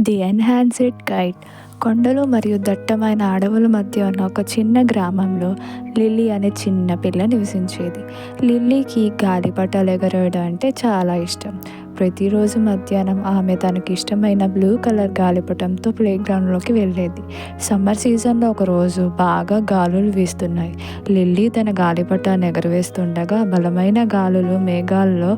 The enhanced guide. కొండలు మరియు దట్టమైన అడవుల మధ్య ఉన్న ఒక చిన్న గ్రామంలో లిల్లీ అనే చిన్న పిల్ల నివసించేది. లిల్లీకి గాలిపటాలు ఎగరవేయడం అంటే చాలా ఇష్టం. ప్రతిరోజు మధ్యాహ్నం ఆమె తనకి ఇష్టమైన బ్లూ కలర్ గాలిపటంతో ప్లేగ్రౌండ్లోకి వెళ్ళేది. సమ్మర్ సీజన్లో ఒకరోజు బాగా గాలులు వీస్తున్నాయి. లిల్లీ తన గాలిపటాన్ని ఎగరవేస్తుండగా బలమైన గాలులు మేఘాల్లో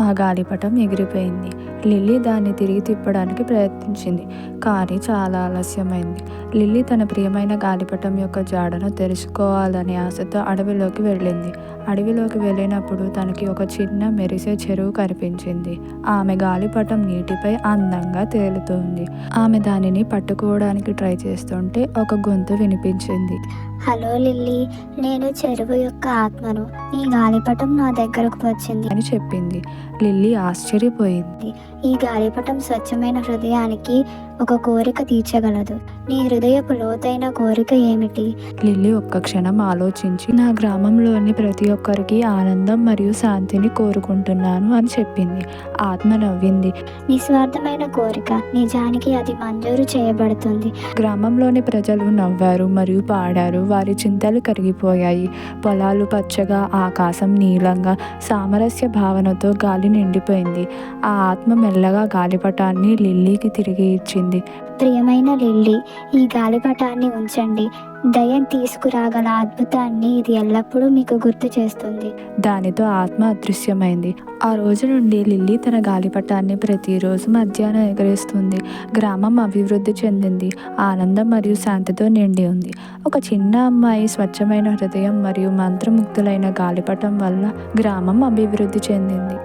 ఆ గాలిపటం ఎగిరిపోయింది. లిల్లీ దాన్ని తిరిగి తిప్పడానికి ప్రయత్నించింది, కానీ చాలా ఆలస్యమైంది. లిల్లీ తన ప్రియమైన గాలిపటం యొక్క జాడను తెలుసుకోవాలనే ఆశతో అడవిలోకి వెళ్ళింది. అడవిలోకి వెళ్ళినప్పుడు తనకి ఒక చిన్న మెరిసే చెరువు కనిపించింది. ఆమె గాలిపటం నీటిపై అందంగా తేలుతుంది. ఆమె దానిని పట్టుకోవడానికి ట్రై చేస్తుంటే ఒక గొంతు వినిపించింది. హలో లిల్లీ, నేను చెరువు యొక్క ఆత్మను. ఈ గాలిపటం నా దగ్గరకు వచ్చింది అని చెప్పింది. లిల్లీ ఆశ్చర్యపోయింది. ఈ గాలిపటం స్వచ్ఛమైన హృదయానికి ఒక కోరిక తీర్చగలదు. నీ హృదయపు లోతైన కోరిక ఏమిటి? లిల్లీ ఒక్క క్షణం ఆలోచించి, నా గ్రామంలోని ప్రతి ఒక్కరికి ఆనందం మరియు శాంతిని కోరుకుంటున్నాను అని చెప్పింది. ఆత్మ నవ్వింది. నిస్వార్థమైన కోరిక, నిజానికి అది మంజూరు చేయబడుతుంది. గ్రామంలోని ప్రజలు నవ్వారు మరియు పాడారు. వారి చింతలు కరిగిపోయాయి. పొలాలు పచ్చగా, ఆకాశం నీలంగా, సామరస్య భావనతో గాలి నిండిపోయింది. ఆ ఆత్మ మెల్లగా గాలిపటాన్ని లిల్లీకి తిరిగి ఇచ్చింది. ప్రియమైన లిల్లీ, ఈ గాలిపటాన్ని ఉంచండి. దయం తీసుకురాగల అద్భుతాన్ని ఇది ఎల్లప్పుడూ మీకు గుర్తు చేస్తుంది. దానితో ఆత్మ అదృశ్యమైంది. ఆ రోజు నుండి లిల్లీ తన గాలిపటాన్ని ప్రతిరోజు మధ్యాహ్నం ఎగరేస్తుంది. గ్రామం అభివృద్ధి చెందింది. ఆనందం మరియు శాంతితో నిండి ఉంది. ఒక చిన్న అమ్మాయి స్వచ్ఛమైన హృదయం మరియు మంత్రముగ్ధులైన గాలిపటం వల్ల గ్రామం అభివృద్ధి చెందింది.